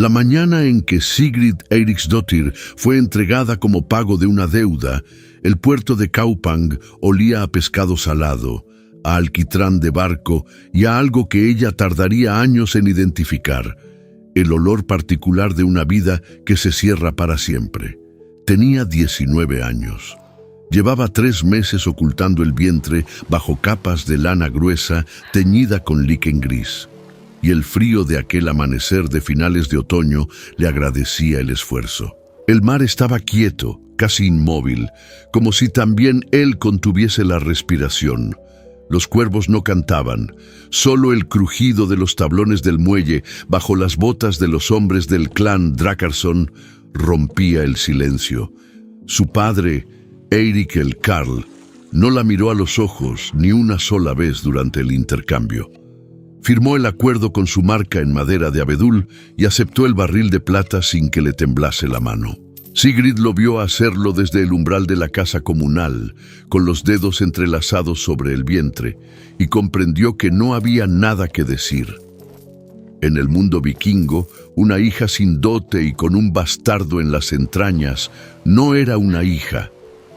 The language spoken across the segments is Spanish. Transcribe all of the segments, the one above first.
La mañana en que Sigrid Eiríksdóttir fue entregada como pago de una deuda, el puerto de Kaupang olía a pescado salado, a alquitrán de barco y a algo que ella tardaría años en identificar, el olor particular de una vida que se cierra para siempre. Tenía 19 años. Llevaba 3 meses ocultando el vientre bajo capas de lana gruesa teñida con líquen gris. Y el frío de aquel amanecer de finales de otoño le agradecía el esfuerzo. El mar estaba quieto, casi inmóvil, como si también él contuviese la respiración. Los cuervos no cantaban, solo el crujido de los tablones del muelle bajo las botas de los hombres del clan Drakarsson rompía el silencio. Su padre, Eirik el Jarl, no la miró a los ojos ni una sola vez durante el intercambio. Firmó el acuerdo con su marca en madera de abedul y aceptó el barril de plata sin que le temblase la mano. Sigrid lo vio hacerlo desde el umbral de la casa comunal, con los dedos entrelazados sobre el vientre, y comprendió que no había nada que decir. En el mundo vikingo, una hija sin dote y con un bastardo en las entrañas no era una hija,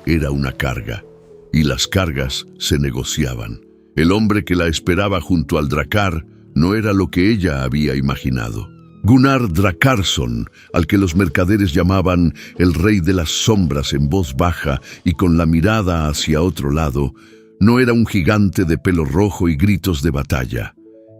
era una carga, y las cargas se negociaban. El hombre que la esperaba junto al drakkar no era lo que ella había imaginado. Gunnar Drakarsson, al que los mercaderes llamaban el rey de las sombras en voz baja y con la mirada hacia otro lado, no era un gigante de pelo rojo y gritos de batalla.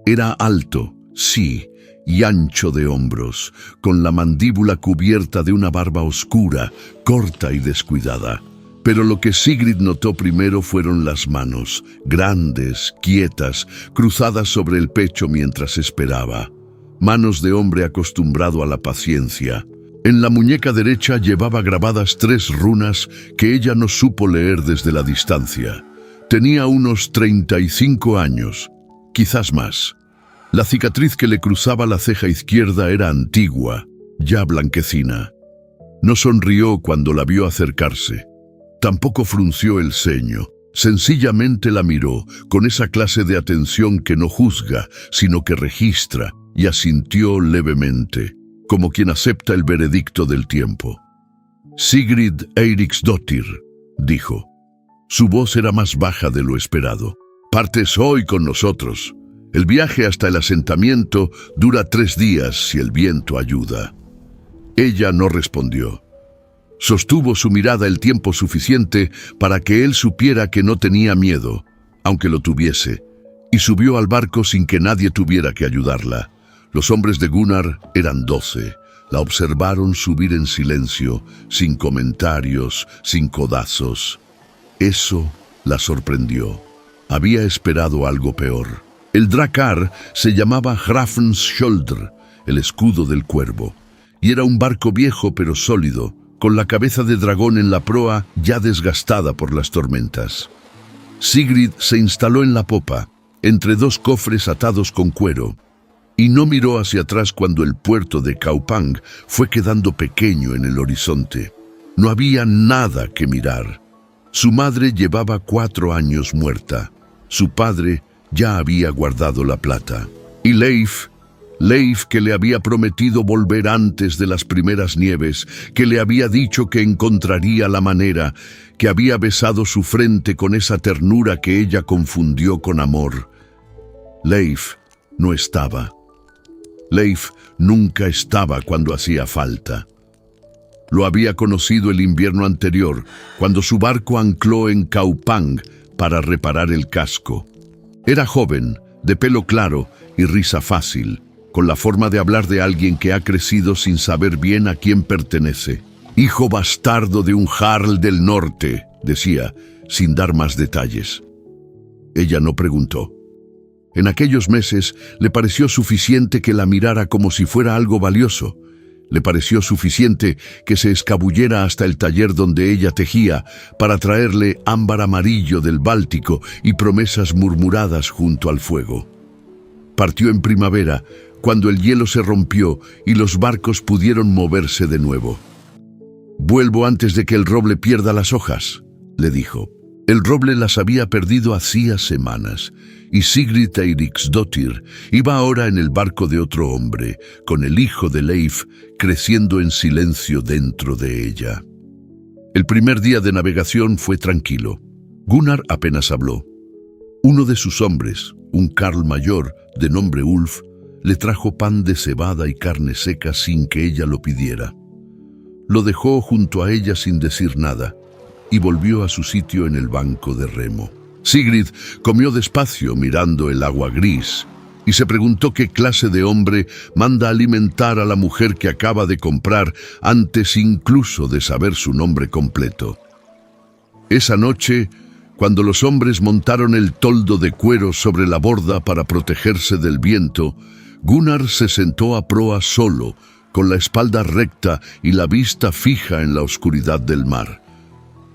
Era alto, sí, y ancho de hombros, con la mandíbula cubierta de una barba oscura, corta y descuidada. Pero lo que Sigrid notó primero fueron las manos, grandes, quietas, cruzadas sobre el pecho mientras esperaba. Manos de hombre acostumbrado a la paciencia. En la muñeca derecha llevaba grabadas 3 runas que ella no supo leer desde la distancia. Tenía unos 35 años, quizás más. La cicatriz que le cruzaba la ceja izquierda era antigua, ya blanquecina. No sonrió cuando la vio acercarse. Tampoco frunció el ceño. Sencillamente la miró, con esa clase de atención que no juzga, sino que registra, y asintió levemente, como quien acepta el veredicto del tiempo. Sigrid Eiríksdóttir, dijo. Su voz era más baja de lo esperado. Partes hoy con nosotros. El viaje hasta el asentamiento dura 3 días si el viento ayuda. Ella no respondió. Sostuvo su mirada el tiempo suficiente para que él supiera que no tenía miedo, aunque lo tuviese, y subió al barco sin que nadie tuviera que ayudarla. Los hombres de Gunnar eran 12. La observaron subir en silencio, sin comentarios, sin codazos. Eso la sorprendió. Había esperado algo peor. El drakkar se llamaba Hrafnskjöldr, el escudo del cuervo, y era un barco viejo pero sólido, con la cabeza de dragón en la proa ya desgastada por las tormentas. Sigrid se instaló en la popa, entre 2 cofres atados con cuero, y no miró hacia atrás cuando el puerto de Kaupang fue quedando pequeño en el horizonte. No había nada que mirar. Su madre llevaba 4 años muerta. Su padre ya había guardado la plata. Y Leif, que le había prometido volver antes de las primeras nieves, que le había dicho que encontraría la manera, que había besado su frente con esa ternura que ella confundió con amor. Leif no estaba. Leif nunca estaba cuando hacía falta. Lo había conocido el invierno anterior, cuando su barco ancló en Kaupang para reparar el casco. Era joven, de pelo claro y risa fácil, con la forma de hablar de alguien que ha crecido sin saber bien a quién pertenece. Hijo bastardo de un jarl del norte, decía, sin dar más detalles. Ella no preguntó. En aquellos meses le pareció suficiente que la mirara como si fuera algo valioso. Le pareció suficiente que se escabullera hasta el taller donde ella tejía para traerle ámbar amarillo del Báltico y promesas murmuradas junto al fuego. Partió en primavera, cuando el hielo se rompió y los barcos pudieron moverse de nuevo. «Vuelvo antes de que el roble pierda las hojas», le dijo. El roble las había perdido hacía semanas, y Sigrid Eiríksdóttir iba ahora en el barco de otro hombre, con el hijo de Leif creciendo en silencio dentro de ella. El primer día de navegación fue tranquilo. Gunnar apenas habló. Uno de sus hombres, un carl mayor de nombre Ulf, le trajo pan de cebada y carne seca sin que ella lo pidiera. Lo dejó junto a ella sin decir nada y volvió a su sitio en el banco de remo. Sigrid comió despacio mirando el agua gris y se preguntó qué clase de hombre manda alimentar a la mujer que acaba de comprar antes incluso de saber su nombre completo. Esa noche, cuando los hombres montaron el toldo de cuero sobre la borda para protegerse del viento, Gunnar se sentó a proa solo, con la espalda recta y la vista fija en la oscuridad del mar.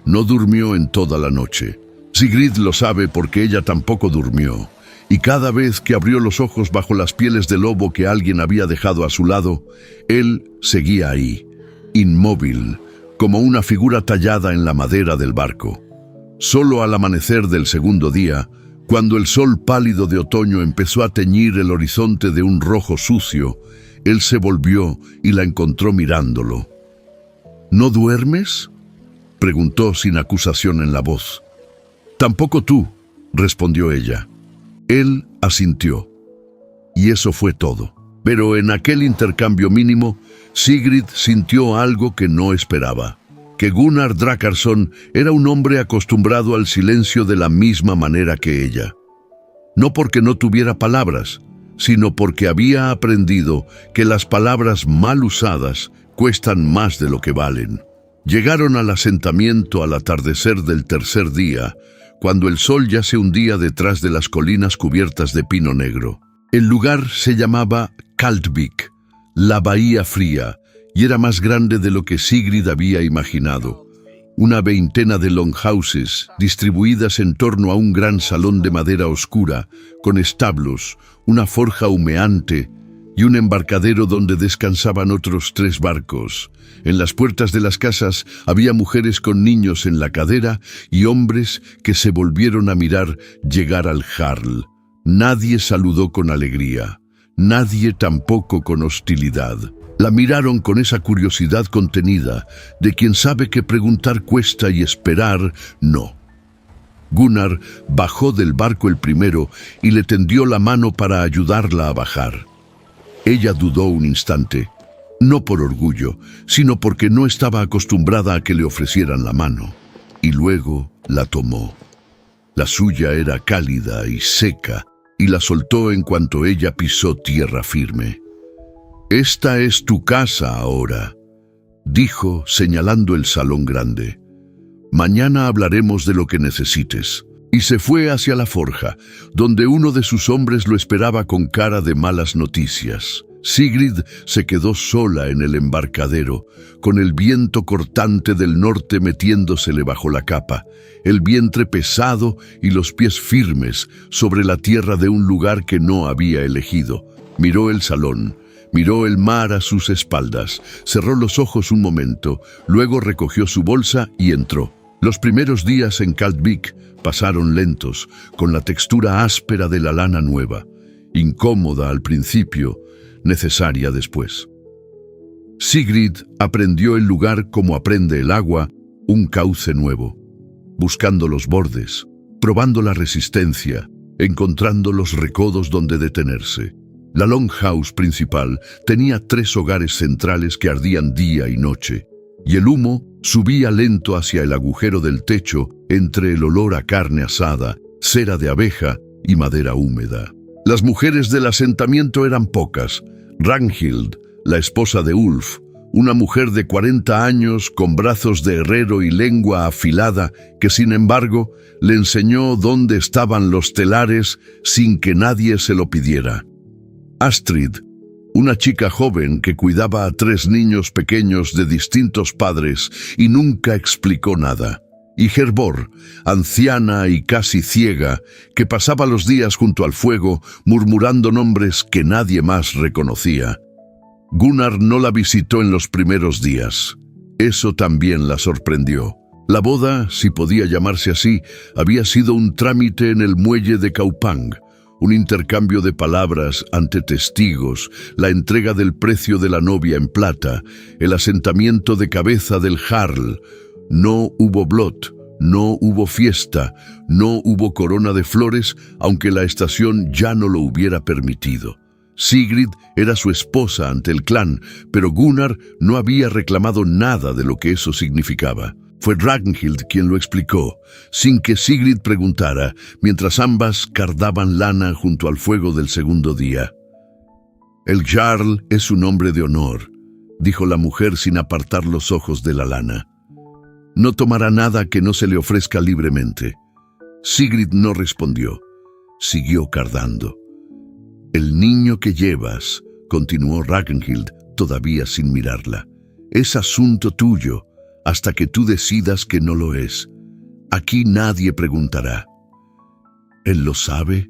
No durmió en toda la noche. Sigrid lo sabe porque ella tampoco durmió, y cada vez que abrió los ojos bajo las pieles de lobo que alguien había dejado a su lado, él seguía ahí, inmóvil, como una figura tallada en la madera del barco. Solo al amanecer del segundo día, cuando el sol pálido de otoño empezó a teñir el horizonte de un rojo sucio, él se volvió y la encontró mirándolo. ¿No duermes?, preguntó sin acusación en la voz. «Tampoco tú», respondió ella. Él asintió. Y eso fue todo. Pero en aquel intercambio mínimo, Sigrid sintió algo que no esperaba. Que Gunnar Drakarsson era un hombre acostumbrado al silencio de la misma manera que ella. No porque no tuviera palabras, sino porque había aprendido que las palabras mal usadas cuestan más de lo que valen. Llegaron al asentamiento al atardecer del tercer día, cuando el sol ya se hundía detrás de las colinas cubiertas de pino negro. El lugar se llamaba Kaldvik, la Bahía Fría, y era más grande de lo que Sigrid había imaginado. Una veintena de longhouses distribuidas en torno a un gran salón de madera oscura, con establos, una forja humeante y un embarcadero donde descansaban otros 3 barcos. En las puertas de las casas había mujeres con niños en la cadera y hombres que se volvieron a mirar llegar al jarl. Nadie saludó con alegría, nadie tampoco con hostilidad. La miraron con esa curiosidad contenida de quien sabe que preguntar cuesta y esperar no. Gunnar bajó del barco el primero y le tendió la mano para ayudarla a bajar. Ella dudó un instante, no por orgullo, sino porque no estaba acostumbrada a que le ofrecieran la mano, y luego la tomó. La suya era cálida y seca, y la soltó en cuanto ella pisó tierra firme. «Esta es tu casa ahora», dijo, señalando el salón grande. «Mañana hablaremos de lo que necesites». Y se fue hacia la forja, donde uno de sus hombres lo esperaba con cara de malas noticias. Sigrid se quedó sola en el embarcadero, con el viento cortante del norte metiéndosele bajo la capa, el vientre pesado y los pies firmes sobre la tierra de un lugar que no había elegido. Miró el salón, miró el mar a sus espaldas, cerró los ojos un momento, luego recogió su bolsa y entró. Los primeros días en Kaldvik pasaron lentos, con la textura áspera de la lana nueva, incómoda al principio, necesaria después. Sigrid aprendió el lugar como aprende el agua, un cauce nuevo, buscando los bordes, probando la resistencia, encontrando los recodos donde detenerse. La longhouse principal tenía 3 hogares centrales que ardían día y noche, y el humo subía lento hacia el agujero del techo entre el olor a carne asada, cera de abeja y madera húmeda. Las mujeres del asentamiento eran pocas. Ragnhild, la esposa de Ulf, una mujer de 40 años con brazos de herrero y lengua afilada, que sin embargo le enseñó dónde estaban los telares sin que nadie se lo pidiera. Astrid, una chica joven que cuidaba a 3 niños pequeños de distintos padres y nunca explicó nada. Y Hervor, anciana y casi ciega, que pasaba los días junto al fuego murmurando nombres que nadie más reconocía. Gunnar no la visitó en los primeros días. Eso también la sorprendió. La boda, si podía llamarse así, había sido un trámite en el muelle de Kaupang, un intercambio de palabras ante testigos, la entrega del precio de la novia en plata, el asentamiento de cabeza del jarl. No hubo blot, no hubo fiesta, no hubo corona de flores, aunque la estación ya no lo hubiera permitido. Sigrid era su esposa ante el clan, pero Gunnar no había reclamado nada de lo que eso significaba. Fue Ragnhild quien lo explicó, sin que Sigrid preguntara, mientras ambas cardaban lana junto al fuego del segundo día. «El jarl es un hombre de honor», dijo la mujer sin apartar los ojos de la lana. «No tomará nada que no se le ofrezca libremente». Sigrid no respondió. Siguió cardando. «El niño que llevas», continuó Ragnhild, todavía sin mirarla, «es asunto tuyo, hasta que tú decidas que no lo es. Aquí nadie preguntará». «¿Él lo sabe?»,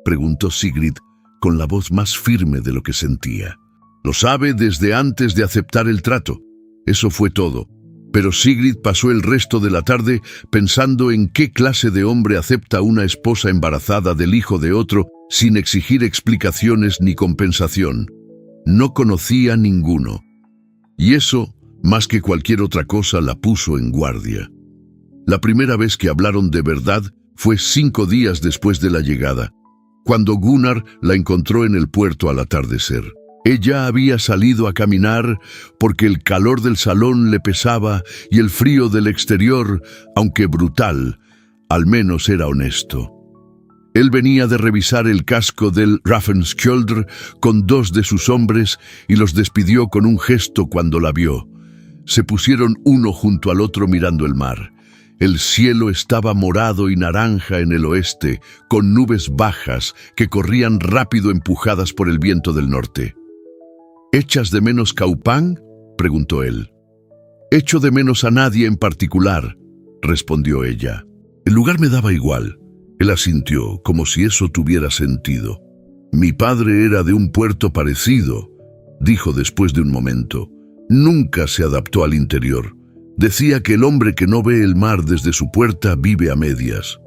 preguntó Sigrid, con la voz más firme de lo que sentía. «Lo sabe desde antes de aceptar el trato». Eso fue todo. Pero Sigrid pasó el resto de la tarde pensando en qué clase de hombre acepta una esposa embarazada del hijo de otro sin exigir explicaciones ni compensación. No conocía ninguno. Y eso, más que cualquier otra cosa, la puso en guardia. La primera vez que hablaron de verdad fue 5 días después de la llegada, cuando Gunnar la encontró en el puerto al atardecer. Ella había salido a caminar porque el calor del salón le pesaba y el frío del exterior, aunque brutal, al menos era honesto. Él venía de revisar el casco del Ravensskjöldr con 2 de sus hombres y los despidió con un gesto cuando la vio. Se pusieron uno junto al otro mirando el mar. El cielo estaba morado y naranja en el oeste, con nubes bajas que corrían rápido empujadas por el viento del norte. «¿Echas de menos Kaupang?», preguntó él. «Echo de menos a nadie en particular», respondió ella. «El lugar me daba igual». Él asintió, como si eso tuviera sentido. «Mi padre era de un puerto parecido», dijo después de un momento. «Nunca se adaptó al interior. Decía que el hombre que no ve el mar desde su puerta vive a medias».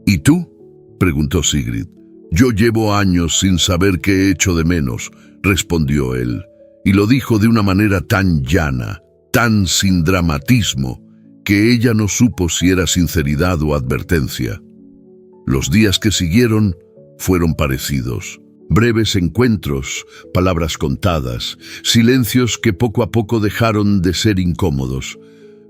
«¿Y tú?», preguntó Sigrid. «Yo llevo años sin saber qué echo de menos», respondió él, y lo dijo de una manera tan llana, tan sin dramatismo, que ella no supo si era sinceridad o advertencia. Los días que siguieron fueron parecidos. Breves encuentros, palabras contadas, silencios que poco a poco dejaron de ser incómodos.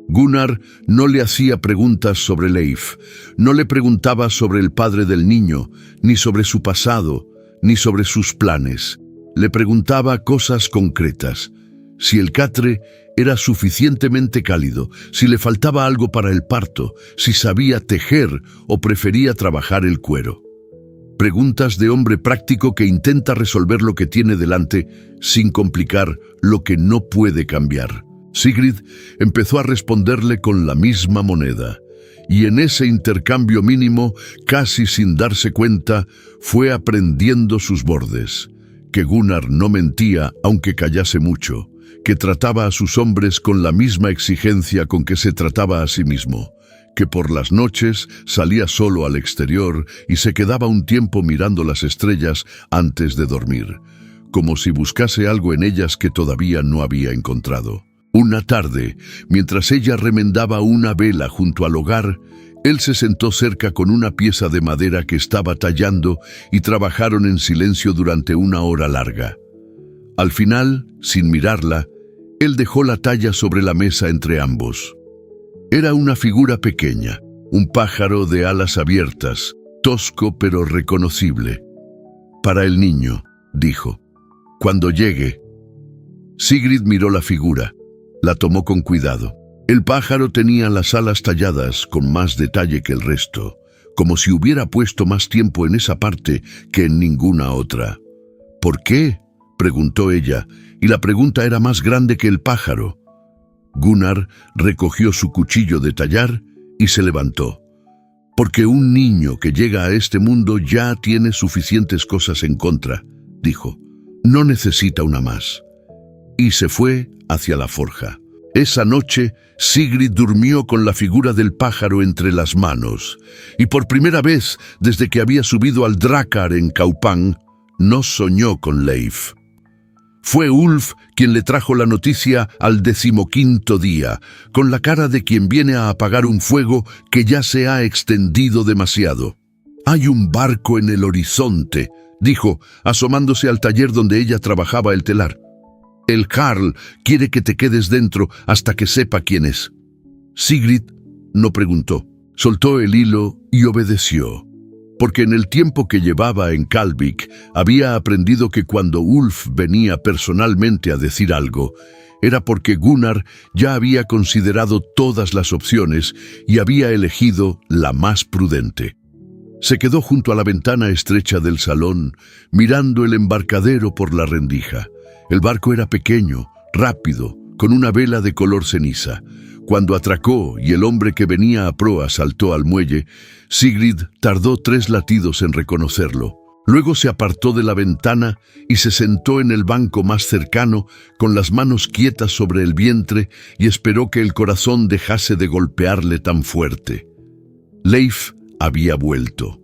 Gunnar no le hacía preguntas sobre Leif, no le preguntaba sobre el padre del niño, ni sobre su pasado, ni sobre sus planes. Le preguntaba cosas concretas. Si el catre era suficientemente cálido, si le faltaba algo para el parto, si sabía tejer o prefería trabajar el cuero. Preguntas de hombre práctico que intenta resolver lo que tiene delante sin complicar lo que no puede cambiar. Sigrid empezó a responderle con la misma moneda, y en ese intercambio mínimo, casi sin darse cuenta, fue aprendiendo sus bordes. Que Gunnar no mentía aunque callase mucho, que trataba a sus hombres con la misma exigencia con que se trataba a sí mismo, que por las noches salía solo al exterior y se quedaba un tiempo mirando las estrellas antes de dormir, como si buscase algo en ellas que todavía no había encontrado. Una tarde, mientras ella remendaba una vela junto al hogar, él se sentó cerca con una pieza de madera que estaba tallando y trabajaron en silencio durante 1 hora larga. Al final, sin mirarla, él dejó la talla sobre la mesa entre ambos. Era una figura pequeña, un pájaro de alas abiertas, tosco pero reconocible. «Para el niño», dijo, «cuando llegue». Sigrid miró la figura, la tomó con cuidado. El pájaro tenía las alas talladas con más detalle que el resto, como si hubiera puesto más tiempo en esa parte que en ninguna otra. «¿Por qué?», preguntó ella, y la pregunta era más grande que el pájaro. Gunnar recogió su cuchillo de tallar y se levantó. «Porque un niño que llega a este mundo ya tiene suficientes cosas en contra», dijo. «No necesita una más». Y se fue hacia la forja. Esa noche, Sigrid durmió con la figura del pájaro entre las manos, y por primera vez desde que había subido al Drácar en Kaupang, no soñó con Leif. Fue Ulf quien le trajo la noticia al 15º día, con la cara de quien viene a apagar un fuego que ya se ha extendido demasiado. «Hay un barco en el horizonte», dijo, asomándose al taller donde ella trabajaba el telar. «El Jarl quiere que te quedes dentro hasta que sepa quién es». Sigrid no preguntó, soltó el hilo y obedeció, porque en el tiempo que llevaba en Kalvik había aprendido que cuando Ulf venía personalmente a decir algo, era porque Gunnar ya había considerado todas las opciones y había elegido la más prudente. Se quedó junto a la ventana estrecha del salón, mirando el embarcadero por la rendija. El barco era pequeño, rápido, con una vela de color ceniza. Cuando atracó y el hombre que venía a proa saltó al muelle, Sigrid tardó 3 latidos en reconocerlo. Luego se apartó de la ventana y se sentó en el banco más cercano, con las manos quietas sobre el vientre, y esperó que el corazón dejase de golpearle tan fuerte. Leif había vuelto.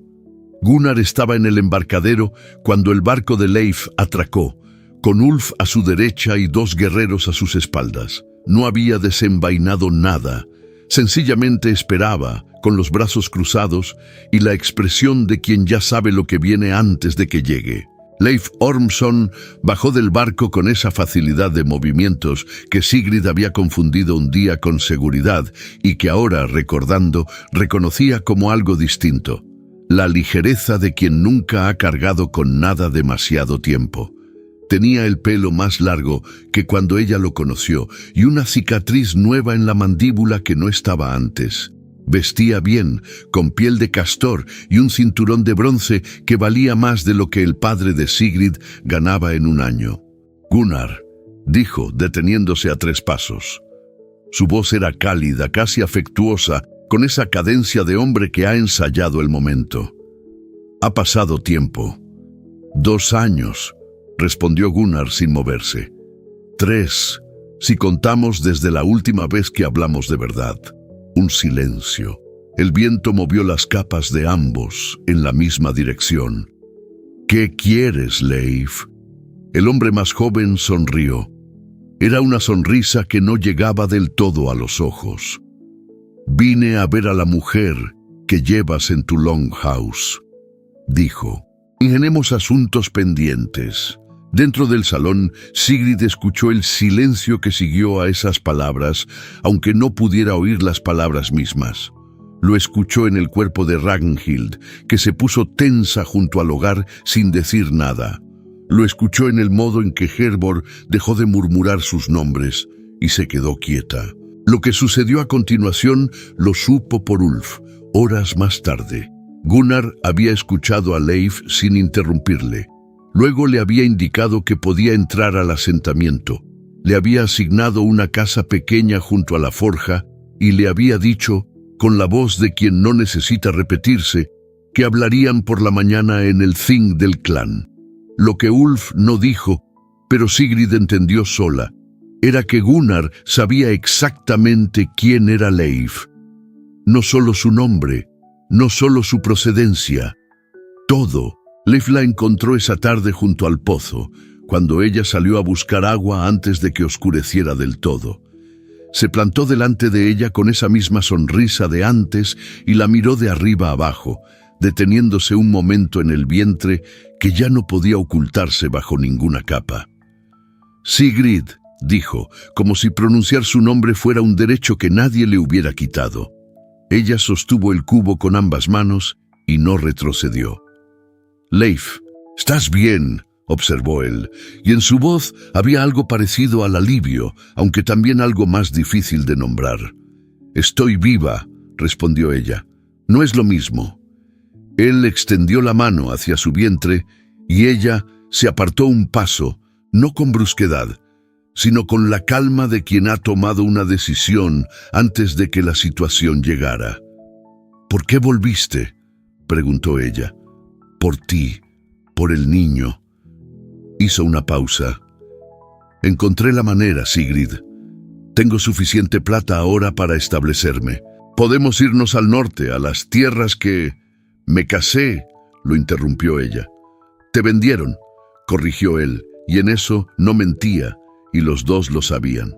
Gunnar estaba en el embarcadero cuando el barco de Leif atracó, con Ulf a su derecha y 2 guerreros a sus espaldas. No había desenvainado nada, sencillamente esperaba, con los brazos cruzados y la expresión de quien ya sabe lo que viene antes de que llegue. Leif Ormsson bajó del barco con esa facilidad de movimientos que Sigrid había confundido un día con seguridad y que ahora, recordando, reconocía como algo distinto. La ligereza de quien nunca ha cargado con nada demasiado tiempo. Tenía el pelo más largo que cuando ella lo conoció y una cicatriz nueva en la mandíbula que no estaba antes. Vestía bien, con piel de castor y un cinturón de bronce que valía más de lo que el padre de Sigrid ganaba en un año. «Gunnar», dijo, deteniéndose a 3 pasos. Su voz era cálida, casi afectuosa, con esa cadencia de hombre que ha ensayado el momento. «Ha pasado tiempo». «2 años», respondió Gunnar sin moverse. 3, si contamos desde la última vez que hablamos de verdad. Un silencio. El viento movió las capas de ambos en la misma dirección. «¿Qué quieres, Leif?» El hombre más joven sonrió. Era una sonrisa que no llegaba del todo a los ojos. «Vine a ver a la mujer que llevas en tu longhouse», dijo. «Tenemos asuntos pendientes». Dentro del salón, Sigrid escuchó el silencio que siguió a esas palabras, aunque no pudiera oír las palabras mismas. Lo escuchó en el cuerpo de Ragnhild, que se puso tensa junto al hogar sin decir nada. Lo escuchó en el modo en que Hervor dejó de murmurar sus nombres y se quedó quieta. Lo que sucedió a continuación lo supo por Ulf, horas más tarde. Gunnar había escuchado a Leif sin interrumpirle. Luego le había indicado que podía entrar al asentamiento. Le había asignado una casa pequeña junto a la forja y le había dicho, con la voz de quien no necesita repetirse, que hablarían por la mañana en el Thing del clan. Lo que Ulf no dijo, pero Sigrid entendió sola, era que Gunnar sabía exactamente quién era Leif. No solo su nombre, no solo su procedencia, todo. Leif la encontró esa tarde junto al pozo, cuando ella salió a buscar agua antes de que oscureciera del todo. Se plantó delante de ella con esa misma sonrisa de antes y la miró de arriba abajo, deteniéndose un momento en el vientre que ya no podía ocultarse bajo ninguna capa. «Sigrid», dijo, como si pronunciar su nombre fuera un derecho que nadie le hubiera quitado. Ella sostuvo el cubo con ambas manos y no retrocedió. «Leif, ¿estás bien?», observó él, y en su voz había algo parecido al alivio, aunque también algo más difícil de nombrar. «Estoy viva», respondió ella. «No es lo mismo». Él extendió la mano hacia su vientre y ella se apartó un paso, no con brusquedad, sino con la calma de quien ha tomado una decisión antes de que la situación llegara. «¿Por qué volviste?», preguntó ella. «Por ti, por el niño». Hizo una pausa. «Encontré la manera, Sigrid. Tengo suficiente plata ahora para establecerme. Podemos irnos al norte, a las tierras que... Me casé, lo interrumpió ella. Te vendieron, corrigió él, y en eso no mentía, y los dos lo sabían.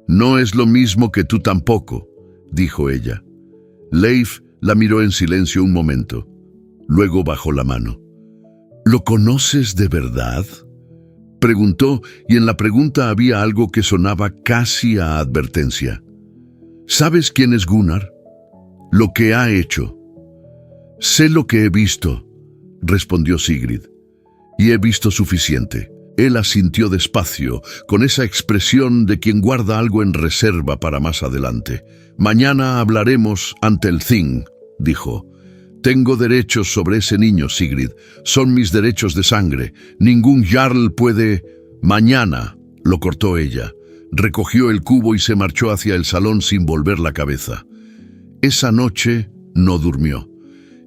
No es lo mismo que tú tampoco, dijo ella. Leif la miró en silencio un momento. Luego bajó la mano. ¿Lo conoces de verdad?, preguntó, y en la pregunta había algo que sonaba casi a advertencia. ¿Sabes quién es Gunnar? Lo que ha hecho. Sé lo que he visto, respondió Sigrid, y he visto suficiente. Él asintió despacio, con esa expresión de quien guarda algo en reserva para más adelante. Mañana hablaremos ante el Thing, dijo. Tengo derechos sobre ese niño, Sigrid. Son mis derechos de sangre. Ningún Jarl puede... Mañana, lo cortó ella. Recogió el cubo y se marchó hacia el salón sin volver la cabeza. Esa noche no durmió.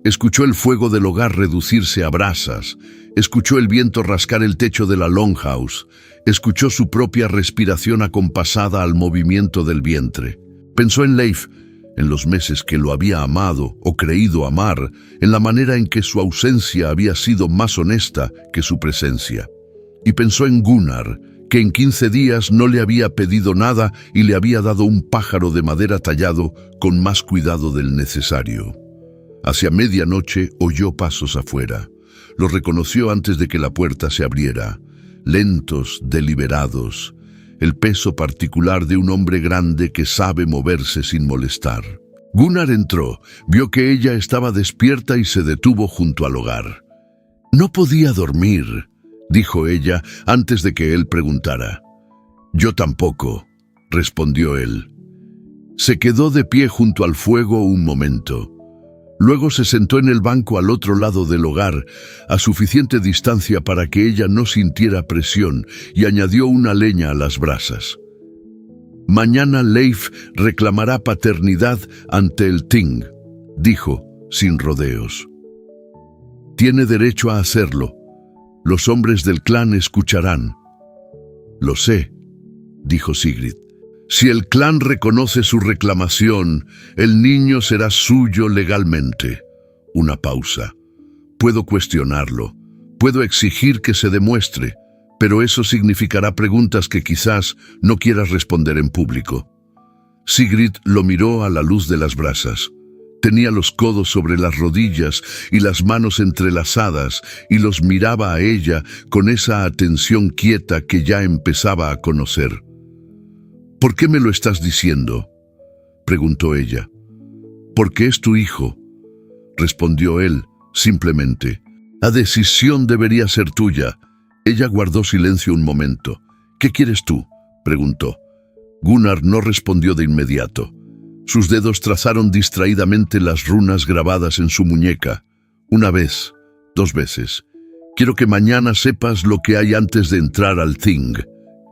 Escuchó el fuego del hogar reducirse a brasas. Escuchó el viento rascar el techo de la longhouse. Escuchó su propia respiración acompasada al movimiento del vientre. Pensó en Leif, en los meses que lo había amado o creído amar, en la manera en que su ausencia había sido más honesta que su presencia. Y pensó en Gunnar, que en 15 días no le había pedido nada y le había dado un pájaro de madera tallado con más cuidado del necesario. Hacia medianoche oyó pasos afuera. Los reconoció antes de que la puerta se abriera, lentos, deliberados, el peso particular de un hombre grande que sabe moverse sin molestar. Gunnar entró, vio que ella estaba despierta y se detuvo junto al hogar. No podía dormir, dijo ella antes de que él preguntara. Yo tampoco, respondió él. Se quedó de pie junto al fuego un momento. Luego se sentó en el banco al otro lado del hogar, a suficiente distancia para que ella no sintiera presión, y añadió una leña a las brasas. Mañana Leif reclamará paternidad ante el Thing, dijo, sin rodeos. Tiene derecho a hacerlo. Los hombres del clan escucharán. Lo sé, dijo Sigrid. Si el clan reconoce su reclamación, el niño será suyo legalmente. Una pausa. Puedo cuestionarlo. Puedo exigir que se demuestre, pero eso significará preguntas que quizás no quieras responder en público. Sigrid lo miró a la luz de las brasas. Tenía los codos sobre las rodillas y las manos entrelazadas y los miraba a ella con esa atención quieta que ya empezaba a conocer. ¿Por qué me lo estás diciendo?, preguntó ella. Porque es tu hijo, respondió él, simplemente. La decisión debería ser tuya. Ella guardó silencio un momento. ¿Qué quieres tú?, preguntó. Gunnar no respondió de inmediato. Sus dedos trazaron distraídamente las runas grabadas en su muñeca. Una vez, 2 veces. Quiero que mañana sepas lo que hay antes de entrar al Thing.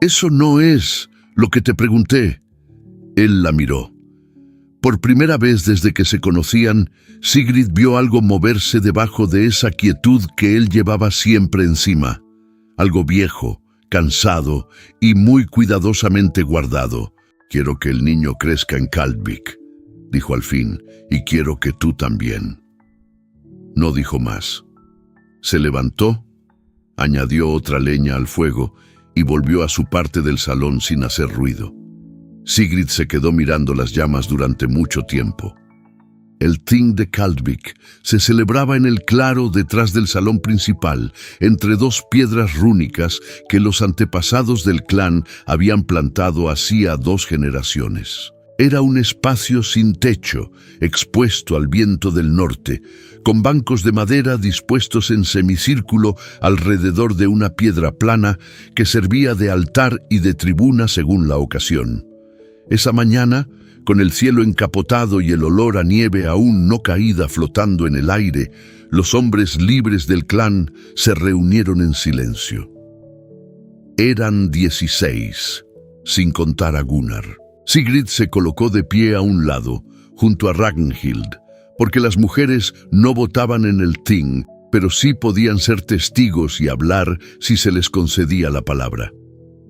Eso no es lo que te pregunté. Él la miró. Por primera vez desde que se conocían, Sigrid vio algo moverse debajo de esa quietud que él llevaba siempre encima. Algo viejo, cansado y muy cuidadosamente guardado. Quiero que el niño crezca en Kaldvik, dijo al fin, y quiero que tú también. No dijo más. Se levantó, añadió otra leña al fuego y volvió a su parte del salón sin hacer ruido. Sigrid se quedó mirando las llamas durante mucho tiempo. El Thing de Kaldvik se celebraba en el claro detrás del salón principal, entre 2 piedras rúnicas que los antepasados del clan habían plantado hacía 2 generaciones. Era un espacio sin techo, expuesto al viento del norte, con bancos de madera dispuestos en semicírculo alrededor de una piedra plana que servía de altar y de tribuna según la ocasión. Esa mañana, con el cielo encapotado y el olor a nieve aún no caída flotando en el aire, los hombres libres del clan se reunieron en silencio. Eran 16, sin contar a Gunnar. Sigrid se colocó de pie a un lado, junto a Ragnhild, porque las mujeres no votaban en el Thing, pero sí podían ser testigos y hablar si se les concedía la palabra.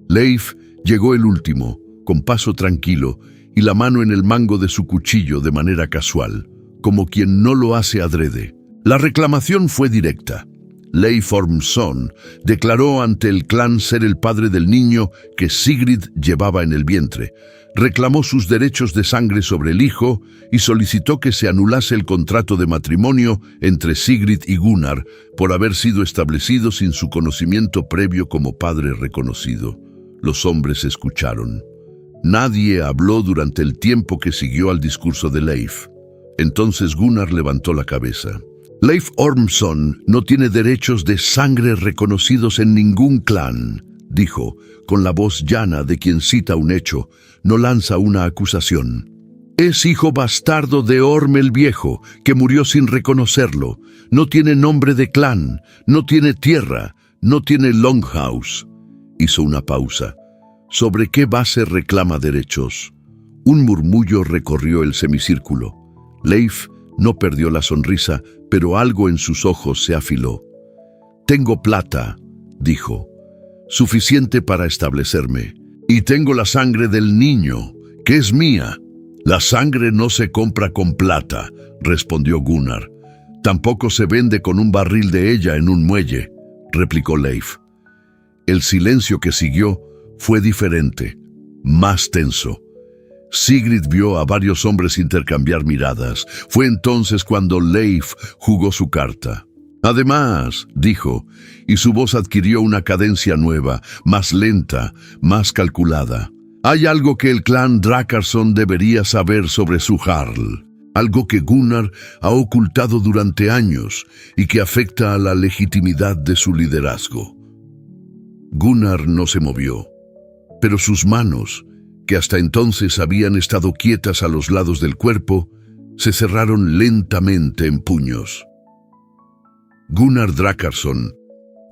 Leif llegó el último, con paso tranquilo y la mano en el mango de su cuchillo de manera casual, como quien no lo hace adrede. La reclamación fue directa. Leif Ormsson declaró ante el clan ser el padre del niño que Sigrid llevaba en el vientre, reclamó sus derechos de sangre sobre el hijo y solicitó que se anulase el contrato de matrimonio entre Sigrid y Gunnar por haber sido establecido sin su conocimiento previo como padre reconocido. Los hombres escucharon. Nadie habló durante el tiempo que siguió al discurso de Leif. Entonces Gunnar levantó la cabeza. Leif Ormsson no tiene derechos de sangre reconocidos en ningún clan, dijo, con la voz llana de quien cita un hecho, no lanza una acusación. Es hijo bastardo de Orm el Viejo, que murió sin reconocerlo. No tiene nombre de clan, no tiene tierra, no tiene longhouse. Hizo una pausa. ¿Sobre qué base reclama derechos? Un murmullo recorrió el semicírculo. Leif no perdió la sonrisa, pero algo en sus ojos se afiló. Tengo plata, dijo, suficiente para establecerme. Y tengo la sangre del niño, que es mía. La sangre no se compra con plata, respondió Gunnar. Tampoco se vende con un barril de ella en un muelle, replicó Leif. El silencio que siguió fue diferente, más tenso. Sigrid vio a varios hombres intercambiar miradas. Fue entonces cuando Leif jugó su carta. Además, dijo, y su voz adquirió una cadencia nueva, más lenta, más calculada. Hay algo que el clan Drakarson debería saber sobre su Jarl. Algo que Gunnar ha ocultado durante años y que afecta a la legitimidad de su liderazgo. Gunnar no se movió, pero sus manos, que hasta entonces habían estado quietas a los lados del cuerpo, se cerraron lentamente en puños. Gunnar Drakarson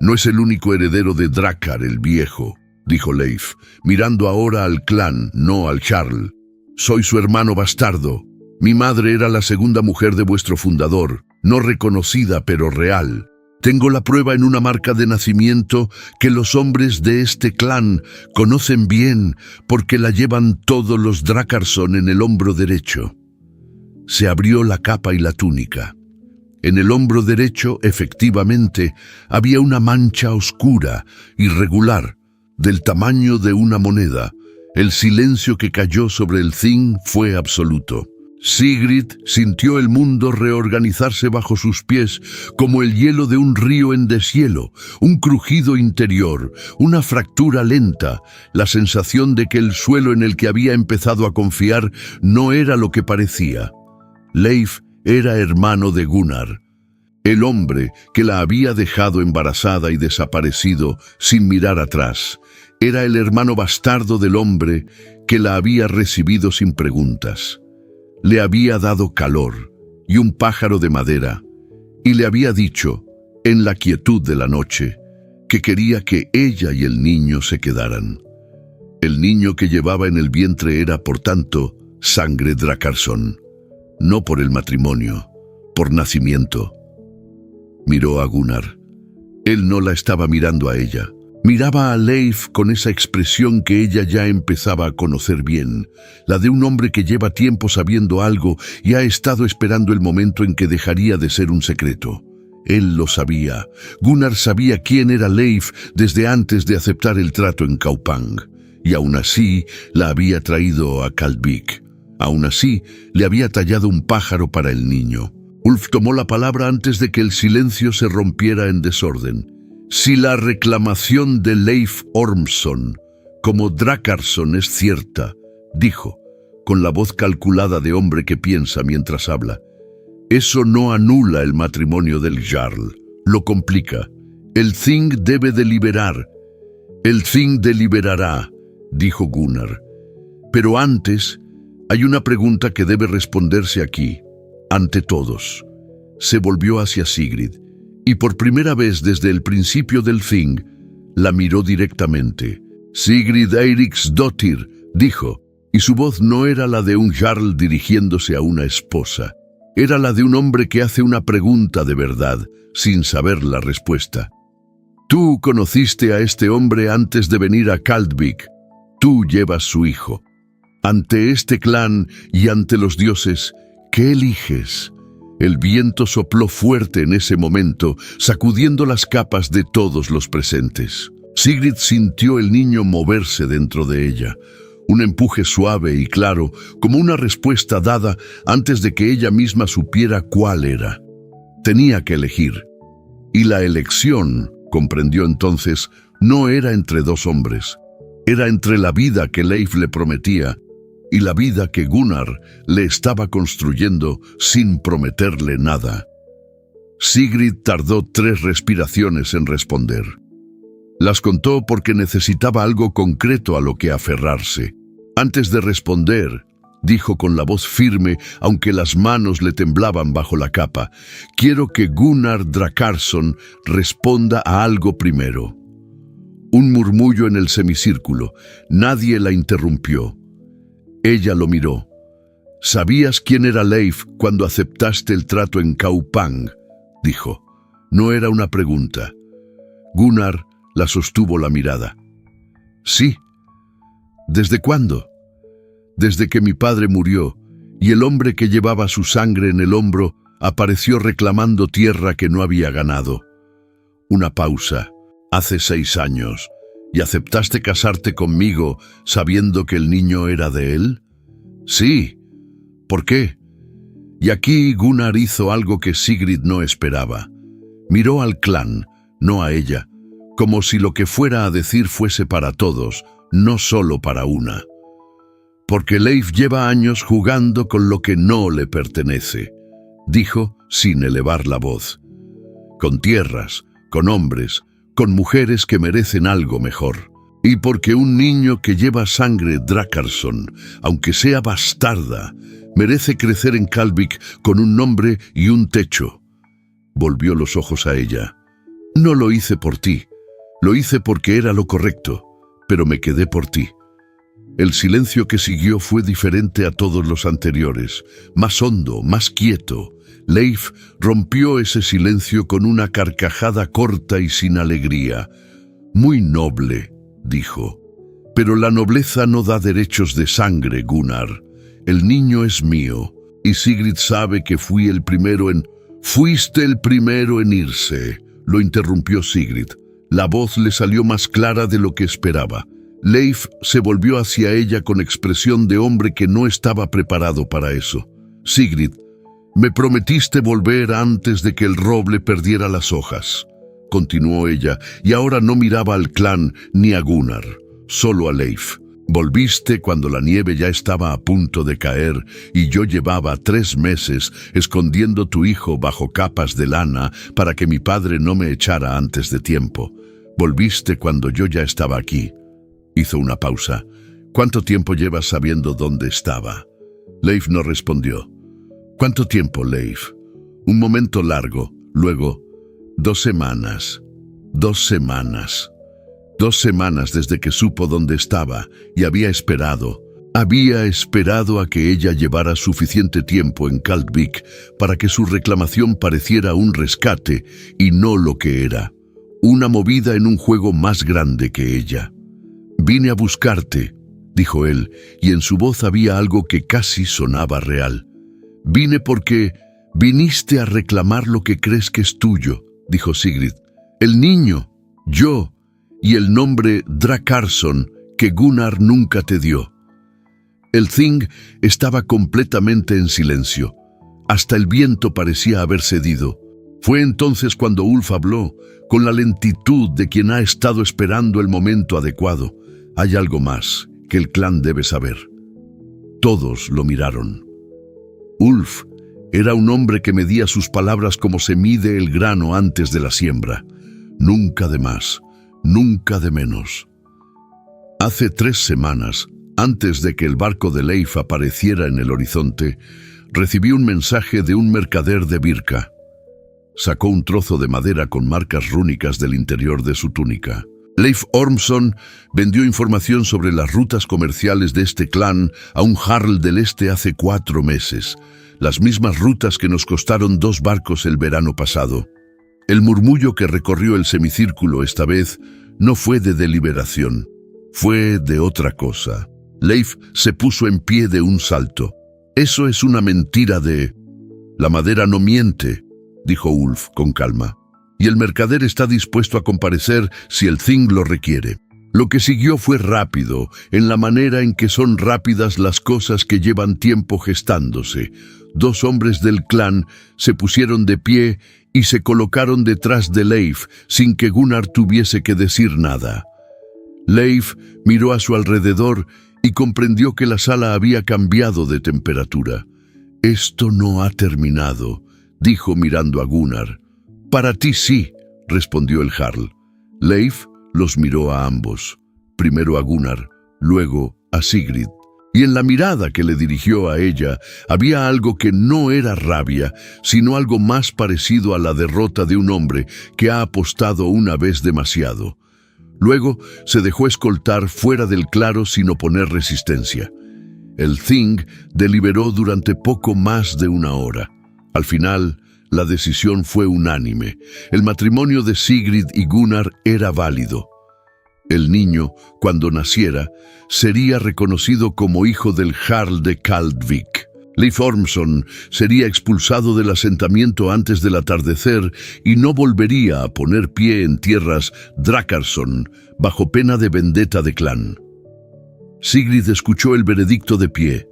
no es el único heredero de Drakar el Viejo, dijo Leif, mirando ahora al clan, no al Jarl. Soy su hermano bastardo. Mi madre era la segunda mujer de vuestro fundador, no reconocida pero real. Tengo la prueba en una marca de nacimiento que los hombres de este clan conocen bien porque la llevan todos los Drakarson en el hombro derecho. Se abrió la capa y la túnica. En el hombro derecho, efectivamente, había una mancha oscura, irregular, del tamaño de una moneda. El silencio que cayó sobre el Thing fue absoluto. Sigrid sintió el mundo reorganizarse bajo sus pies como el hielo de un río en deshielo, un crujido interior, una fractura lenta, la sensación de que el suelo en el que había empezado a confiar no era lo que parecía. Leif era hermano de Gunnar, el hombre que la había dejado embarazada y desaparecido sin mirar atrás. Era el hermano bastardo del hombre que la había recibido sin preguntas. Le había dado calor y un pájaro de madera, y le había dicho, en la quietud de la noche, que quería que ella y el niño se quedaran. El niño que llevaba en el vientre era, por tanto, sangre Drakarson, no por el matrimonio, por nacimiento. Miró a Gunnar. Él no la estaba mirando a ella. Miraba a Leif con esa expresión que ella ya empezaba a conocer bien, la de un hombre que lleva tiempo sabiendo algo y ha estado esperando el momento en que dejaría de ser un secreto. Él lo sabía. Gunnar sabía quién era Leif desde antes de aceptar el trato en Kaupang, y aún así la había traído a Kaldvik. Aún así le había tallado un pájaro para el niño. Ulf tomó la palabra antes de que el silencio se rompiera en desorden. Si la reclamación de Leif Ormsson como Drakarson es cierta, dijo, con la voz calculada de hombre que piensa mientras habla, eso no anula el matrimonio del Jarl, lo complica. El Thing debe deliberar. El Thing deliberará, dijo Gunnar. Pero antes, hay una pregunta que debe responderse aquí, ante todos. Se volvió hacia Sigrid. Y por primera vez desde el principio del Thing, la miró directamente. Sigrid Eiríksdóttir, dijo, y su voz no era la de un jarl dirigiéndose a una esposa. Era la de un hombre que hace una pregunta de verdad, sin saber la respuesta. Tú conociste a este hombre antes de venir a Kaldvik. Tú llevas su hijo. Ante este clan y ante los dioses, ¿qué eliges? El viento sopló fuerte en ese momento, sacudiendo las capas de todos los presentes. Sigrid sintió el niño moverse dentro de ella, un empuje suave y claro, como una respuesta dada antes de que ella misma supiera cuál era. Tenía que elegir. Y la elección, comprendió entonces, no era entre dos hombres. Era entre la vida que Leif le prometía y la vida que Gunnar le estaba construyendo sin prometerle nada. Sigrid tardó 3 respiraciones en responder. Las contó porque necesitaba algo concreto a lo que aferrarse. Antes de responder, dijo con la voz firme, aunque las manos le temblaban bajo la capa, «Quiero que Gunnar Drakarsson responda a algo primero». Un murmullo en el semicírculo. Nadie la interrumpió. Ella lo miró. «¿Sabías quién era Leif cuando aceptaste el trato en Kaupang?», dijo. No era una pregunta. Gunnar la sostuvo la mirada. «Sí». «¿Desde cuándo?» «Desde que mi padre murió, y el hombre que llevaba su sangre en el hombro apareció reclamando tierra que no había ganado». Una pausa. «Hace 6 años. ¿Y aceptaste casarte conmigo sabiendo que el niño era de él?» «Sí». «¿Por qué?» Y aquí Gunnar hizo algo que Sigrid no esperaba. Miró al clan, no a ella, como si lo que fuera a decir fuese para todos, no solo para una. «Porque Leif lleva años jugando con lo que no le pertenece», dijo sin elevar la voz. «Con tierras, con hombres, con mujeres que merecen algo mejor. Y porque un niño que lleva sangre Drakarsson, aunque sea bastarda, merece crecer en Kaldvik con un nombre y un techo». Volvió los ojos a ella. «No lo hice por ti. Lo hice porque era lo correcto, pero me quedé por ti». El silencio que siguió fue diferente a todos los anteriores, más hondo, más quieto. Leif rompió ese silencio con una carcajada corta y sin alegría. «Muy noble», dijo. «Pero la nobleza no da derechos de sangre, Gunnar. El niño es mío, y Sigrid sabe que fui el primero en...» «Fuiste el primero en irse», lo interrumpió Sigrid. La voz le salió más clara de lo que esperaba. Leif se volvió hacia ella con expresión de hombre que no estaba preparado para eso. «Sigrid, me prometiste volver antes de que el roble perdiera las hojas», continuó ella, y ahora no miraba al clan ni a Gunnar, solo a Leif. «Volviste cuando la nieve ya estaba a punto de caer y yo llevaba 3 meses escondiendo tu hijo bajo capas de lana para que mi padre no me echara antes de tiempo. Volviste cuando yo ya estaba aquí». Hizo una pausa. «¿Cuánto tiempo llevas sabiendo dónde estaba?» Leif no respondió. «¿Cuánto tiempo, Leif?» Un momento largo. Luego, 2 semanas. 2 semanas. 2 semanas desde que supo dónde estaba y había esperado. Había esperado a que ella llevara suficiente tiempo en Kaldvik para que su reclamación pareciera un rescate y no lo que era. Una movida en un juego más grande que ella. «Vine a buscarte», dijo él, y en su voz había algo que casi sonaba real. «Vine porque viniste a reclamar lo que crees que es tuyo», dijo Sigrid. «El niño, yo, y el nombre Drakarsson que Gunnar nunca te dio». El Thing estaba completamente en silencio. Hasta el viento parecía haber cedido. Fue entonces cuando Ulf habló, con la lentitud de quien ha estado esperando el momento adecuado. «Hay algo más que el clan debe saber». Todos lo miraron. Ulf era un hombre que medía sus palabras como se mide el grano antes de la siembra. Nunca de más, nunca de menos. Hace 3 semanas, antes de que el barco de Leif apareciera en el horizonte, recibí un mensaje de un mercader de Birka. Sacó un trozo de madera con marcas rúnicas del interior de su túnica. Leif Ormsson vendió información sobre las rutas comerciales de este clan a un jarl del este hace 4 meses, las mismas rutas que nos costaron 2 barcos el verano pasado. El murmullo que recorrió el semicírculo esta vez no fue de deliberación. Fue de otra cosa. Leif se puso en pie de un salto. «Eso es una mentira de... La madera no miente», dijo Ulf con calma. «Y el mercader está dispuesto a comparecer si el Thing lo requiere». Lo que siguió fue rápido, en la manera en que son rápidas las cosas que llevan tiempo gestándose. 2 hombres del clan se pusieron de pie y se colocaron detrás de Leif sin que Gunnar tuviese que decir nada. Leif miró a su alrededor y comprendió que la sala había cambiado de temperatura. «Esto no ha terminado», dijo mirando a Gunnar. «Para ti sí», respondió el Jarl. Leif los miró a ambos, primero a Gunnar, luego a Sigrid. Y en la mirada que le dirigió a ella había algo que no era rabia, sino algo más parecido a la derrota de un hombre que ha apostado una vez demasiado. Luego se dejó escoltar fuera del claro sin oponer resistencia. El Thing deliberó durante poco más de 1 hora. Al final, la decisión fue unánime. El matrimonio de Sigrid y Gunnar era válido. El niño, cuando naciera, sería reconocido como hijo del Jarl de Kaldvik. Leif Ormsson sería expulsado del asentamiento antes del atardecer y no volvería a poner pie en tierras Drakarsson bajo pena de vendetta de clan. Sigrid escuchó el veredicto de pie,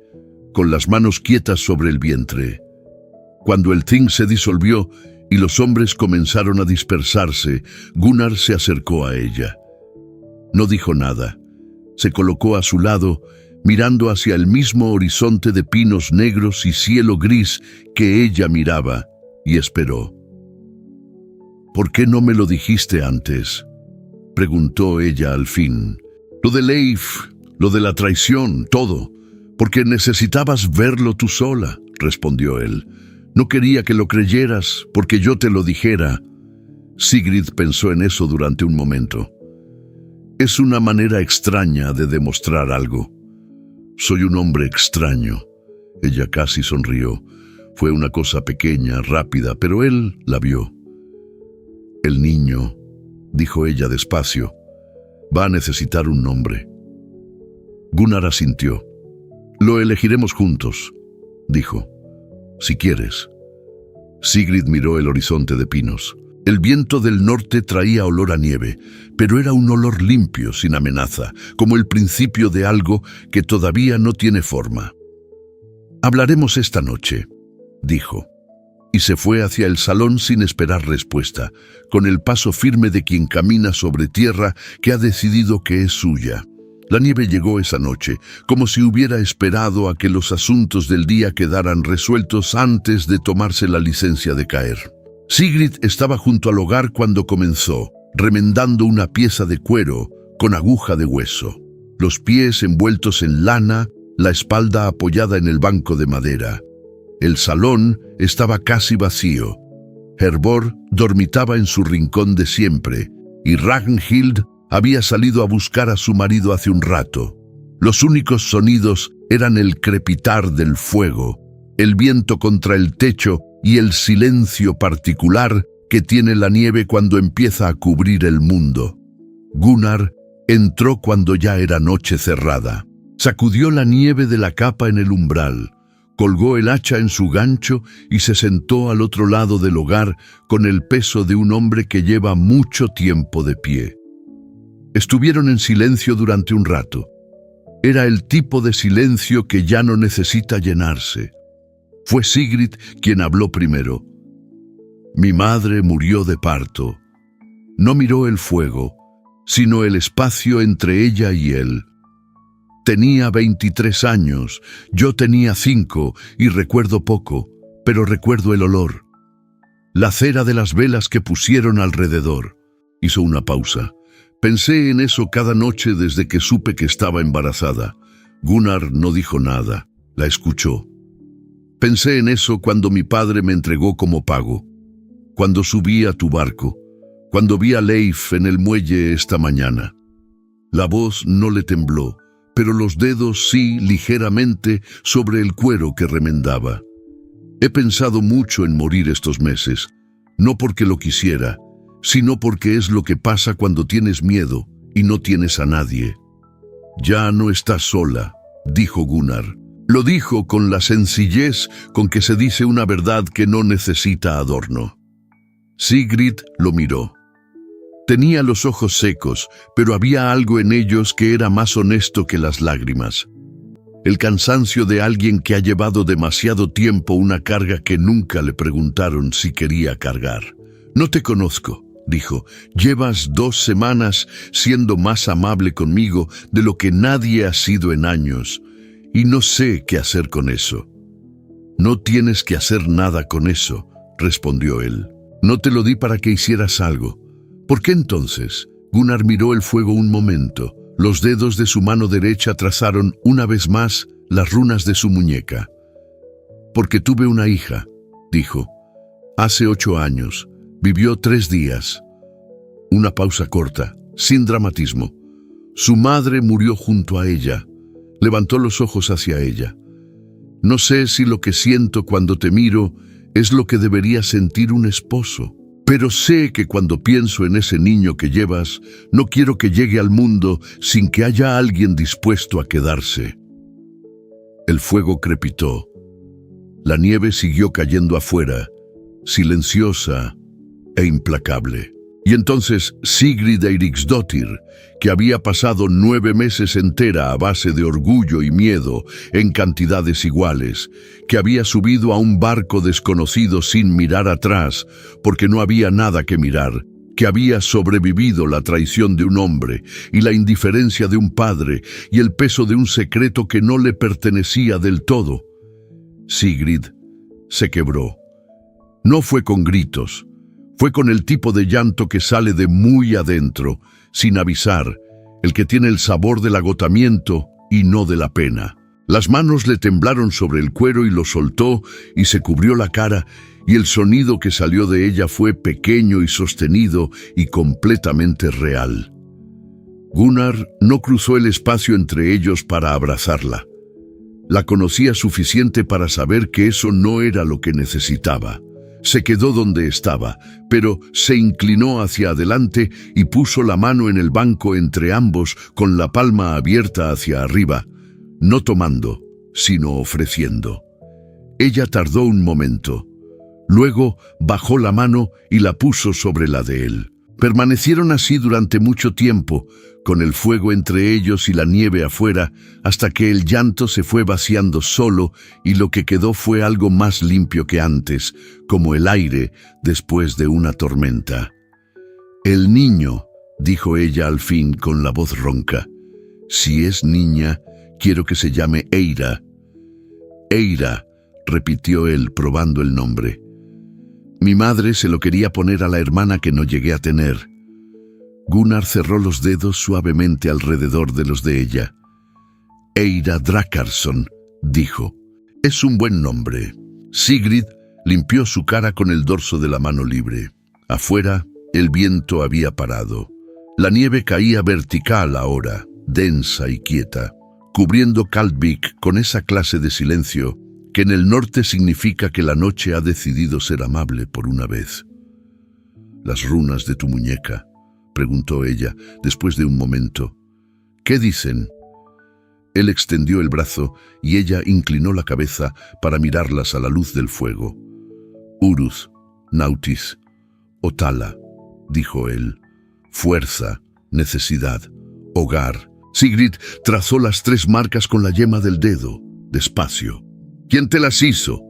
con las manos quietas sobre el vientre. Cuando el Thing se disolvió y los hombres comenzaron a dispersarse, Gunnar se acercó a ella. No dijo nada. Se colocó a su lado, mirando hacia el mismo horizonte de pinos negros y cielo gris que ella miraba, y esperó. «¿Por qué no me lo dijiste antes?», preguntó ella al fin. «Lo de Leif, lo de la traición, todo, porque necesitabas verlo tú sola», respondió él. «No quería que lo creyeras, porque yo te lo dijera». Sigrid pensó en eso durante un momento. «Es una manera extraña de demostrar algo. Soy un hombre extraño». Ella casi sonrió. Fue una cosa pequeña, rápida, pero él la vio. «El niño», dijo ella despacio, «va a necesitar un nombre». Gunnar asintió. «Lo elegiremos juntos», dijo. «Si quieres». Sigrid miró el horizonte de pinos. El viento del norte traía olor a nieve, pero era un olor limpio, sin amenaza, como el principio de algo que todavía no tiene forma. «Hablaremos esta noche», dijo, y se fue hacia el salón sin esperar respuesta, con el paso firme de quien camina sobre tierra que ha decidido que es suya. La nieve llegó esa noche, como si hubiera esperado a que los asuntos del día quedaran resueltos antes de tomarse la licencia de caer. Sigrid estaba junto al hogar cuando comenzó, remendando una pieza de cuero con aguja de hueso. Los pies envueltos en lana, la espalda apoyada en el banco de madera. El salón estaba casi vacío. Hervor dormitaba en su rincón de siempre, y Ragnhild había salido a buscar a su marido hace un rato. Los únicos sonidos eran el crepitar del fuego, el viento contra el techo y el silencio particular que tiene la nieve cuando empieza a cubrir el mundo. Gunnar entró cuando ya era noche cerrada. Sacudió la nieve de la capa en el umbral, colgó el hacha en su gancho y se sentó al otro lado del hogar con el peso de un hombre que lleva mucho tiempo de pie. Estuvieron en silencio durante un rato. Era el tipo de silencio que ya no necesita llenarse. Fue Sigrid quien habló primero. «Mi madre murió de parto». No miró el fuego, sino el espacio entre ella y él. Tenía 23 años, yo tenía 5 y recuerdo poco, pero recuerdo el olor. La cera de las velas que pusieron alrededor. Hizo una pausa. Pensé en eso cada noche desde que supe que estaba embarazada. Gunnar no dijo nada, la escuchó. Pensé en eso cuando mi padre me entregó como pago, cuando subí a tu barco, cuando vi a Leif en el muelle esta mañana. La voz no le tembló, pero los dedos sí ligeramente sobre el cuero que remendaba. He pensado mucho en morir estos meses, no porque lo quisiera, sino porque es lo que pasa cuando tienes miedo y no tienes a nadie. Ya no estás sola, dijo Gunnar. Lo dijo con la sencillez con que se dice una verdad que no necesita adorno. Sigrid lo miró. Tenía los ojos secos, pero había algo en ellos que era más honesto que las lágrimas. El cansancio de alguien que ha llevado demasiado tiempo una carga que nunca le preguntaron si quería cargar. No te conozco, dijo. Llevas 2 semanas siendo más amable conmigo de lo que nadie ha sido en años, y no sé qué hacer con eso. No tienes que hacer nada con eso, respondió él. No te lo di para que hicieras algo. ¿Por qué entonces? Gunnar miró el fuego un momento. Los dedos de su mano derecha trazaron una vez más las runas de su muñeca. Porque tuve una hija, dijo. Hace 8 años. Vivió 3 días. Una pausa corta, sin dramatismo. Su madre murió junto a ella. Levantó los ojos hacia ella. No sé si lo que siento cuando te miro es lo que debería sentir un esposo. Pero sé que cuando pienso en ese niño que llevas, no quiero que llegue al mundo sin que haya alguien dispuesto a quedarse. El fuego crepitó. La nieve siguió cayendo afuera, silenciosa e implacable. Y entonces Sigrid Eiríksdóttir, que había pasado 9 meses entera a base de orgullo y miedo en cantidades iguales, que había subido a un barco desconocido sin mirar atrás, porque no había nada que mirar, que había sobrevivido la traición de un hombre y la indiferencia de un padre y el peso de un secreto que no le pertenecía del todo. Sigrid se quebró. No fue con gritos. Fue con el tipo de llanto que sale de muy adentro, sin avisar, el que tiene el sabor del agotamiento y no de la pena. Las manos le temblaron sobre el cuero y lo soltó y se cubrió la cara, y el sonido que salió de ella fue pequeño y sostenido y completamente real. Gunnar no cruzó el espacio entre ellos para abrazarla. La conocía suficiente para saber que eso no era lo que necesitaba. Se quedó donde estaba, pero se inclinó hacia adelante y puso la mano en el banco entre ambos con la palma abierta hacia arriba, no tomando, sino ofreciendo. Ella tardó un momento. Luego bajó la mano y la puso sobre la de él. Permanecieron así durante mucho tiempo, con el fuego entre ellos y la nieve afuera, hasta que el llanto se fue vaciando solo y lo que quedó fue algo más limpio que antes, como el aire después de una tormenta. «El niño», dijo ella al fin con la voz ronca. «Si es niña, quiero que se llame Eira». «Eira», repitió él probando el nombre. «Mi madre se lo quería poner a la hermana que no llegué a tener». Gunnar cerró los dedos suavemente alrededor de los de ella. «Eira Drakarsson», dijo. «Es un buen nombre». Sigrid limpió su cara con el dorso de la mano libre. Afuera, el viento había parado. La nieve caía vertical ahora, densa y quieta, cubriendo Kaldvik con esa clase de silencio que en el norte significa que la noche ha decidido ser amable por una vez. «¿Las runas de tu muñeca?», preguntó ella, después de un momento. «¿Qué dicen?». Él extendió el brazo y ella inclinó la cabeza para mirarlas a la luz del fuego. «Uruz, Nautis, Otala», dijo él. «Fuerza, necesidad, hogar». Sigrid trazó las 3 marcas con la yema del dedo, despacio. «¿Quién te las hizo?».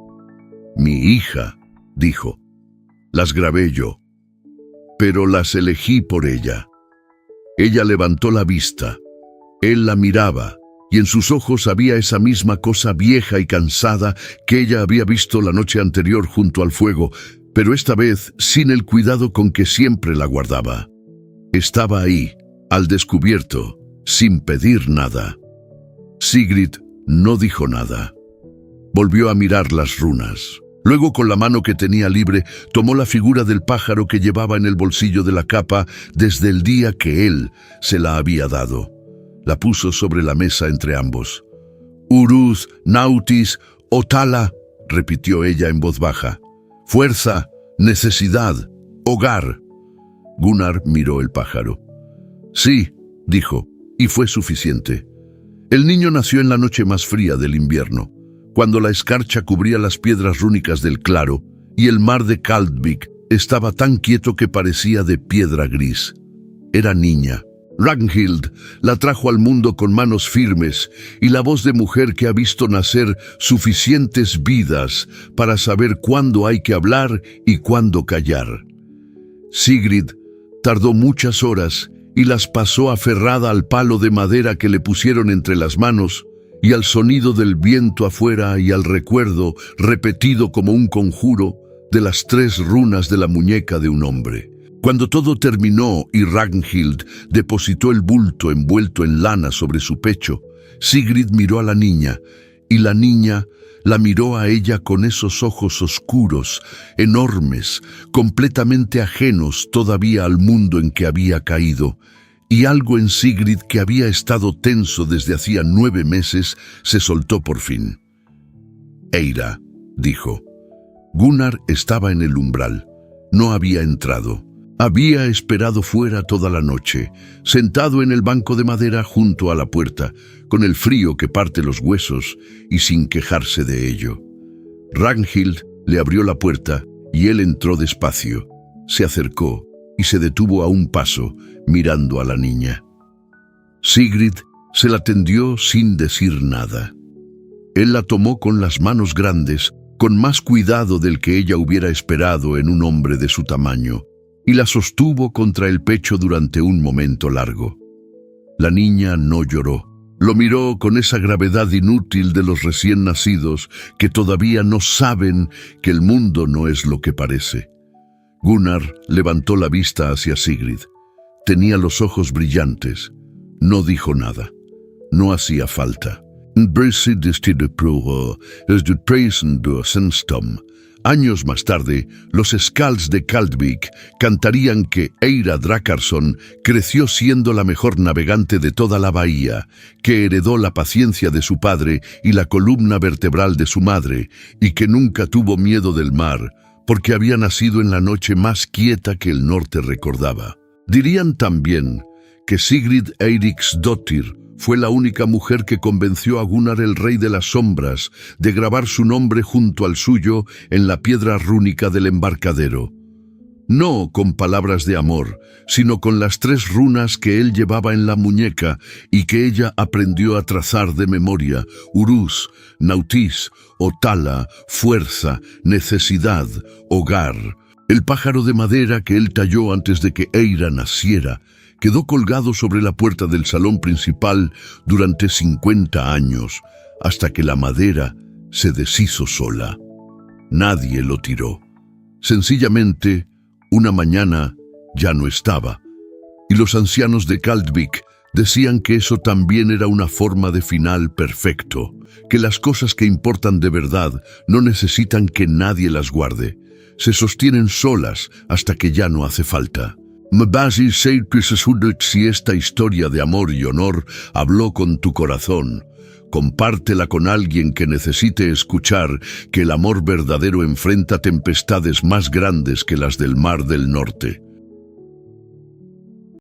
«Mi hija», dijo. «Las grabé yo, pero las elegí por ella». Ella levantó la vista. Él la miraba, y en sus ojos había esa misma cosa vieja y cansada que ella había visto la noche anterior junto al fuego, pero esta vez sin el cuidado con que siempre la guardaba. Estaba ahí, al descubierto, sin pedir nada. Sigrid no dijo nada. Volvió a mirar las runas. Luego, con la mano que tenía libre, tomó la figura del pájaro que llevaba en el bolsillo de la capa desde el día que él se la había dado. La puso sobre la mesa entre ambos. «Uruz, Nautis, Otala», repitió ella en voz baja. «Fuerza, necesidad, hogar». Gunnar miró el pájaro. «Sí», dijo, y fue suficiente. El niño nació en la noche más fría del invierno, cuando la escarcha cubría las piedras rúnicas del claro y el mar de Kaldvik estaba tan quieto que parecía de piedra gris. Era niña. Ragnhild la trajo al mundo con manos firmes y la voz de mujer que ha visto nacer suficientes vidas para saber cuándo hay que hablar y cuándo callar. Sigrid tardó muchas horas y las pasó aferrada al palo de madera que le pusieron entre las manos y al sonido del viento afuera y al recuerdo, repetido como un conjuro, de las 3 runas de la muñeca de un hombre. Cuando todo terminó y Ragnhild depositó el bulto envuelto en lana sobre su pecho, Sigrid miró a la niña, y la niña la miró a ella con esos ojos oscuros, enormes, completamente ajenos todavía al mundo en que había caído, y algo en Sigrid que había estado tenso desde hacía 9 meses se soltó por fin. «Eira», dijo. Gunnar estaba en el umbral. No había entrado. Había esperado fuera toda la noche, sentado en el banco de madera junto a la puerta, con el frío que parte los huesos y sin quejarse de ello. Ragnhild le abrió la puerta y él entró despacio. Se acercó y se detuvo a un paso, mirando a la niña. Sigrid se la tendió sin decir nada. Él la tomó con las manos grandes, con más cuidado del que ella hubiera esperado en un hombre de su tamaño, y la sostuvo contra el pecho durante un momento largo. La niña no lloró. Lo miró con esa gravedad inútil de los recién nacidos que todavía no saben que el mundo no es lo que parece. Gunnar levantó la vista hacia Sigrid. Tenía los ojos brillantes. No dijo nada. No hacía falta. Años más tarde, los Skalds de Kaldvik cantarían que Eira Drakarsson creció siendo la mejor navegante de toda la bahía, que heredó la paciencia de su padre y la columna vertebral de su madre, y que nunca tuvo miedo del mar, porque había nacido en la noche más quieta que el norte recordaba. Dirían también que Sigrid Eiríksdóttir fue la única mujer que convenció a Gunnar, el rey de las sombras, de grabar su nombre junto al suyo en la piedra rúnica del embarcadero. No con palabras de amor, sino con las 3 runas que él llevaba en la muñeca y que ella aprendió a trazar de memoria: Uruz, Nautis, Otala, fuerza, necesidad, hogar. El pájaro de madera que él talló antes de que Eira naciera quedó colgado sobre la puerta del salón principal durante 50 años, hasta que la madera se deshizo sola. Nadie lo tiró. Sencillamente, una mañana ya no estaba, y los ancianos de Kaldvik decían que eso también era una forma de final perfecto, que las cosas que importan de verdad no necesitan que nadie las guarde, se sostienen solas hasta que ya no hace falta. Mbasi sei que si esta historia de amor y honor habló con tu corazón, compártela con alguien que necesite escuchar que el amor verdadero enfrenta tempestades más grandes que las del Mar del Norte.